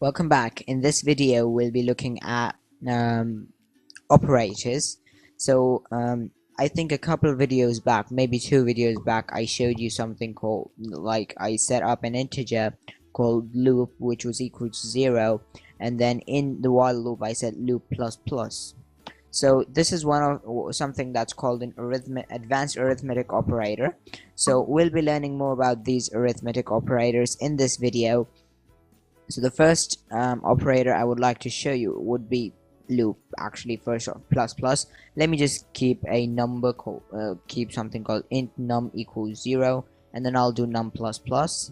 Welcome back. In this video we'll be looking at operators. I think a couple of videos back, maybe 2 videos back, I showed you something called, like, I set up an integer called loop which was equal to 0, and then in the while loop I said loop plus plus. So this is one of something that's called an advanced arithmetic operator. So we'll be learning more about these arithmetic operators in this video. So the first operator I would like to show you would be loop. Actually, first of plus plus. Let me just keep a number keep something called int num equals 0, and then I'll do num plus plus,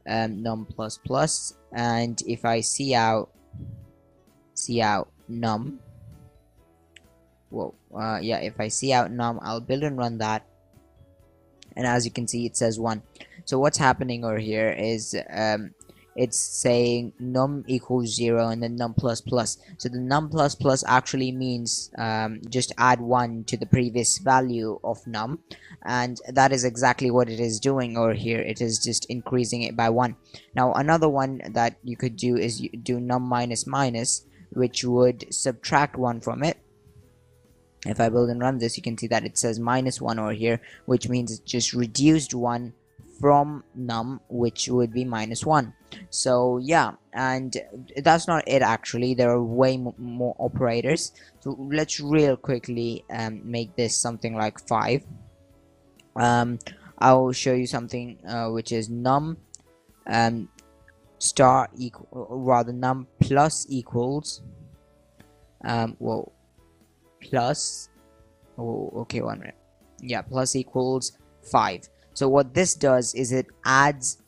and if I see out num, if I see out num, I'll build and run that, and as you can see it says 1. So what's happening over here is it's saying num equals 0 and then num plus plus. So the num plus plus actually means just add 1 to the previous value of num, and that is exactly what it is doing over here. It is just increasing it by 1. Now another one that you could do is you do num minus minus, which would subtract 1 from it. If I build and run this, you can see that it says -1 over here, which means it just reduced 1 from num, which would be -1. So yeah, and that's not it. Actually, there are way more operators. So let's real quickly make this something like 5. I'll show you something which is num star equal, or rather num plus equals plus, okay, 1 minute, yeah, plus equals 5. So what this does is it adds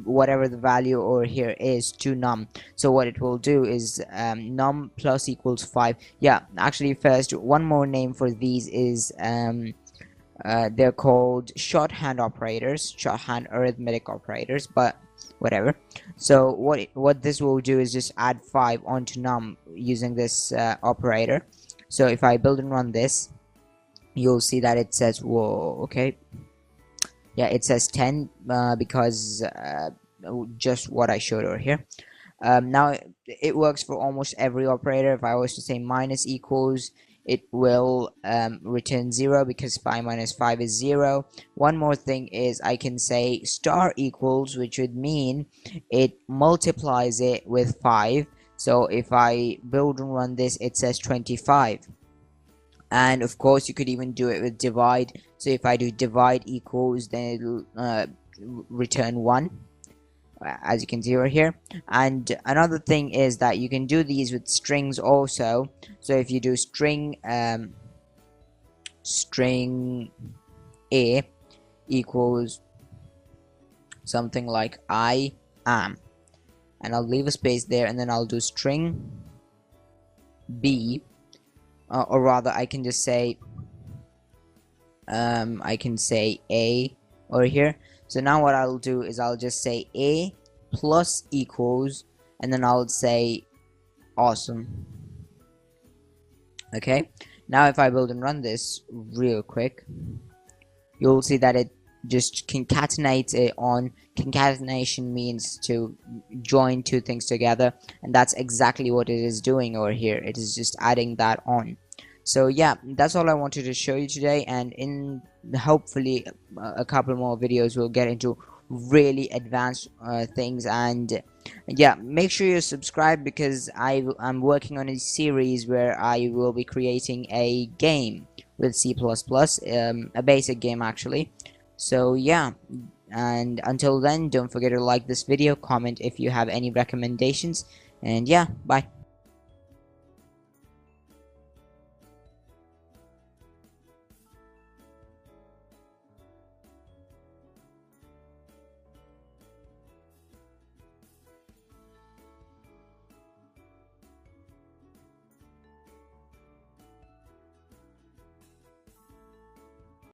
whatever the value over here is to num. So what it will do is num plus equals 5. Yeah, actually, first, one more name for these is they're called shorthand operators, shorthand arithmetic operators, but whatever. So what this will do is just add 5 onto num using this operator. So if I build and run this, you'll see that it says, whoa, okay, yeah, it says 10 because just what I showed over here. Now it works for almost every operator. If I was to say minus equals, it will return 0 because 5 minus 5 is 0. One more thing is I can say star equals, which would mean it multiplies it with 5. So if I build and run this, it says 25. And of course you could even do it with divide. So if I do divide equals, then it'll return 1, as you can see over here. And another thing is that you can do these with strings also. So if you do string A equals something like I am, and I'll leave a space there, and then I'll do string B, or rather I can just say A over here. So now what I'll do is I'll just say A plus equals, and then I'll say awesome. Okay, now if I build and run this real quick, you'll see that it just concatenates it on. Concatenation means to join two things together, and that's exactly what it is doing over here. It is just adding that on. So yeah, that's all I wanted to show you today, and in hopefully a couple more videos we'll get into really advanced things. And yeah, make sure you subscribe because I'm working on a series where I will be creating a game with C++, a basic game actually. So yeah, and until then, don't forget to like this video, comment if you have any recommendations, and yeah, bye.